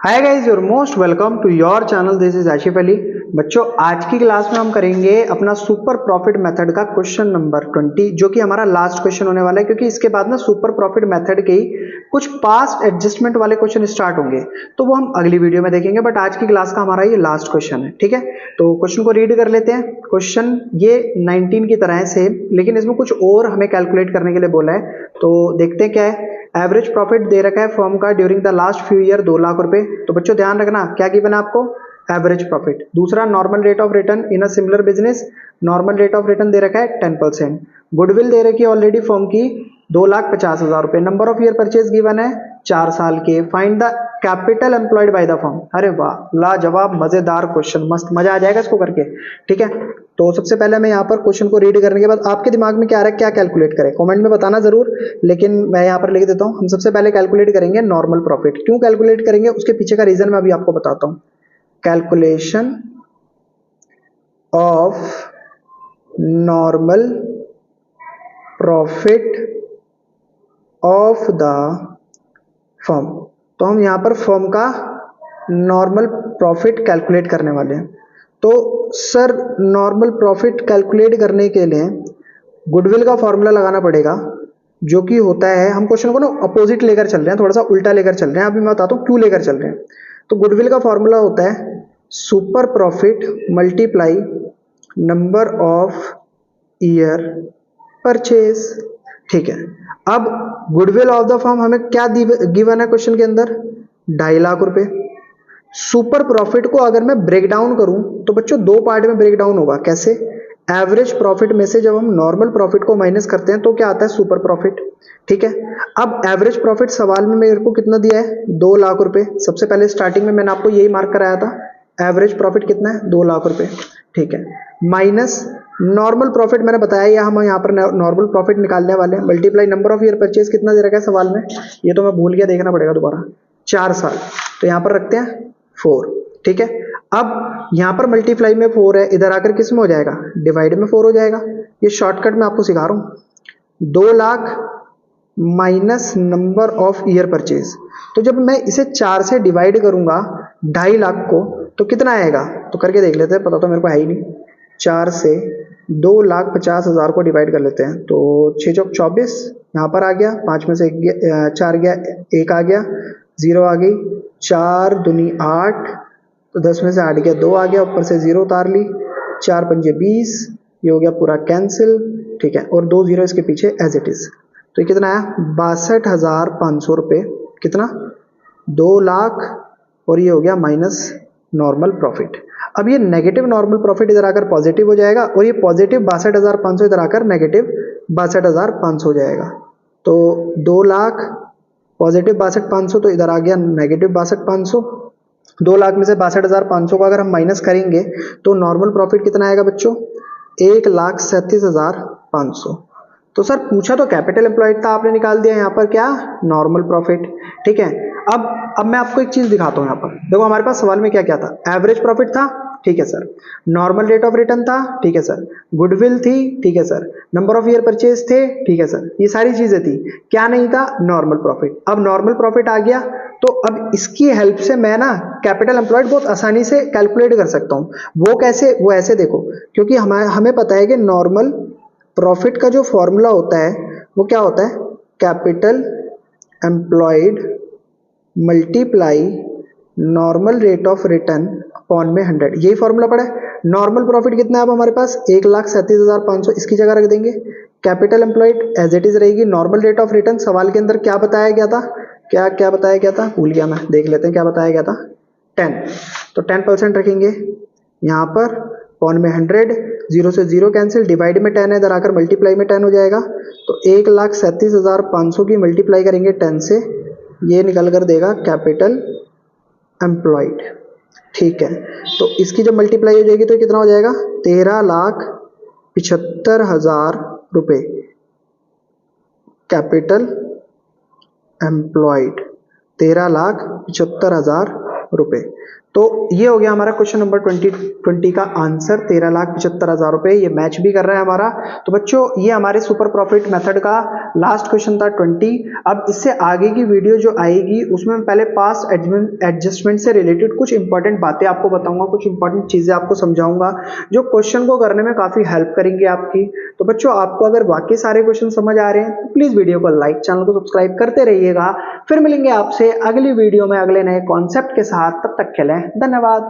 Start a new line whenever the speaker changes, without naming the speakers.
Hi guys, your most welcome to your channel. This is Ashif Ali. बच्चों, आज की class में हम करेंगे अपना सुपर प्रॉफिट मेथड का क्वेश्चन नंबर 20, जो कि हमारा लास्ट क्वेश्चन होने वाला है, क्योंकि इसके बाद ना सुपर प्रॉफिट मेथड के ही कुछ पास्ट एडजस्टमेंट वाले क्वेश्चन स्टार्ट होंगे, तो वो हम अगली वीडियो में देखेंगे। बट आज की क्लास का हमारा ये लास्ट क्वेश्चन है, ठीक है। तो क्वेश्चन को रीड कर लेते हैं। क्वेश्चन ये 19 की तरह है सेम, लेकिन इसमें कुछ और हमें कैलकुलेट करने के लिए बोला है, तो देखते हैं क्या है। एवरेज प्रॉफिट दे रखा है फर्म का during the last few year 2 lakh रुपए। तो बच्चों ध्यान रखना क्या गिवन है आपको, एवरेज प्रॉफिट। दूसरा, normal rate of return in a similar business, normal rate of return दे रखा है 10%। गुडविल दे रखी है ऑलरेडी फर्म की 2,50,000 रुपए। Number of year purchase given है 4 साल के। Find the capital employed by the firm. अरे वाह, लाजवाब मजेदार क्वेश्चन, मस्त मजा आ जाएगा इसको करके, ठीक है। तो सबसे पहले मैं यहाँ पर क्वेश्चन को रीड करने के बाद आपके दिमाग में क्या आ रहा है, क्या कैलकुलेट करें, कमेंट में बताना जरूर। लेकिन मैं यहाँ पर लिख देता हूँ। हम सबसे पहले कैलकुलेट करेंगे नॉर्मल प्रॉफिट। क्यों कैलकुलेट करेंगे, उसके पीछे का रीजन मैं अभी आपको बताता हूँ। Calculation of normal profit of the firm. तो हम यहाँ पर फर्म का नॉर्मल प्रॉफिट कैलकुलेट करने वाले हैं। तो सर, नॉर्मल प्रॉफिट कैलकुलेट करने के लिए गुडविल का फॉर्मूला लगाना पड़ेगा, जो कि होता है, हम क्वेश्चन को ना अपोजिट लेकर चल रहे हैं, थोड़ा सा उल्टा लेकर चल रहे हैं। अभी मैं बताता हूँ क्यों लेकर चल रहे हैं। तो गुडविल का फॉर्मूला होता है super profit multiply number of year purchase, ठीक है। अब गुडविल ऑफ द फर्म हमें क्या गिवन है क्वेश्चन के अंदर, 2.5 लाख रुपए। सुपर प्रॉफिट को अगर मैं ब्रेक डाउन करूं तो बच्चों दो पार्ट में ब्रेक डाउन होगा। कैसे, एवरेज प्रॉफिट में से जब हम नॉर्मल प्रॉफिट को माइनस करते हैं तो क्या आता है, सुपर प्रॉफिट, ठीक है। अब एवरेज प्रॉफिट सवाल में मेरे को कितना दिया है, 2 लाख रुपए। सबसे पहले स्टार्टिंग में मैंने आपको यही मार्क कराया था, एवरेज प्रॉफिट कितना है, 2 लाख रुपए, ठीक है। माइनस नॉर्मल प्रॉफिट मैंने बताया, या हम यहाँ पर नॉर्मल प्रॉफिट निकालने वाले हैं, multiply number of year purchase कितना दे रखा है सवाल में, ये तो मैं भूल गया, देखना पड़ेगा दोबारा, 4 साल। तो यहाँ पर रखते हैं 4, ठीक है। अब यहां पर मल्टीप्लाई में 4 है, इधर आकर किस में हो जाएगा, डिवाइड में 4 हो जाएगा। ये शॉर्टकट मैं आपको सिखा रहा हूं। 2 lakh minus number of year purchase. तो जब मैं इसे 4 से डिवाइड करूंगा 2.5 लाख को, तो कितना आएगा, तो करके देख लेते हैं, पता तो मेरे को है ही नहीं। 4 से 2,50,000 को डिवाइड कर लेते हैं, तो 6 चौक 24 यहाँ पर आ गया, 5 में से 4 गया, 1 आ गया, 0 आ गई, 4 दूनी 8, तो 10 में से 8 गया, 2 आ गया, ऊपर से 0 उतार ली, 4 पंजे 20, ये हो गया पूरा कैंसिल, ठीक है। और 2 0 इसके पीछे एज इट इज। तो ये कितना आया, 62,500 रुपये। कितना, 2 लाख, और ये हो गया माइनस नॉर्मल प्रॉफिट। अब ये नेगेटिव नॉर्मल प्रॉफिट इधर आकर पॉजिटिव हो जाएगा, और ये पॉजिटिव 62,500 इधर आकर नेगेटिव 62,500 हो जाएगा। तो 2 लाख पॉजिटिव 62,500, तो इधर आ गया नेगेटिव 62,500। 2 लाख में से 62,500 को अगर हम माइनस करेंगे तो नॉर्मल प्रॉफिट कितना आएगा बच्चों, 1,37,500। तो सर पूछा तो कैपिटल एम्प्लॉयड था, आपने निकाल दिया यहाँ पर क्या, नॉर्मल प्रॉफिट, ठीक है। अब मैं आपको एक चीज दिखाता हूँ। यहाँ पर देखो, हमारे पास सवाल में क्या क्या था, एवरेज प्रॉफिट था, ठीक है sir. Normal rate of return था, ठीक है सर। गुडविल थी, ठीक है sir. Number of year purchase थे, ठीक है सर। ये सारी चीजें थी, क्या नहीं था, नॉर्मल प्रॉफिट। अब नॉर्मल प्रॉफिट आ गया, तो अब इसकी हेल्प से मैं ना कैपिटल एम्प्लॉयड बहुत आसानी से कैलकुलेट कर सकता हूँ। वो कैसे, वो ऐसे देखो, क्योंकि हमें पता है कि नॉर्मल प्रॉफिट का जो फॉर्मूला होता है वो क्या होता है, capital employed multiply normal rate of return upon में 100। यही फॉर्मूला पड़ा है। नॉर्मल प्रॉफिट कितना है अब हमारे पास, 1,37,500, इसकी जगह रख देंगे। Capital employed as it is रहेगी। नॉर्मल रेट ऑफ रिटर्न सवाल के अंदर क्या बताया गया था, क्या क्या बताया गया था, भूल गया मैं, देख लेते हैं क्या बताया गया था, 10। तो 10% रखेंगे यहाँ पर, अपॉन में 100, 0 से 0 कैंसिल, डिवाइड में 10 है, इधर आकर मल्टीप्लाई में 10 हो जाएगा। तो 1,37,500 की मल्टीप्लाई करेंगे 10 से, ये निकल कर देगा कैपिटल एम्प्लॉयड, ठीक है। तो इसकी जब मल्टीप्लाई हो जाएगी तो कितना हो जाएगा, 13,75,000 रुपये कैपिटल एम्प्लॉयड, 13,75,000 रुपए। तो ये हो गया हमारा क्वेश्चन नंबर 2020 का आंसर, 13,75,000 रुपए। ये मैच भी कर रहा है हमारा। तो बच्चों ये हमारे सुपर प्रॉफिट मेथड का लास्ट क्वेश्चन था 20। अब इससे आगे की वीडियो जो आएगी उसमें मैं पहले पास्ट एडजस्टमेंट से रिलेटेड कुछ इंपॉर्टेंट बातें आपको बताऊंगा, कुछ इंपॉर्टेंट चीजें आपको समझाऊंगा जो क्वेश्चन को करने में काफी हेल्प करेंगे आपकी। तो बच्चों आपको अगर बाकी सारे क्वेश्चन समझ आ रहे हैं तो प्लीज वीडियो को लाइक, चैनल को सब्सक्राइब करते रहिएगा। फिर मिलेंगे आपसे अगली वीडियो में अगले नए कॉन्सेप्ट के साथ। तब तक के लिए धन्यवाद।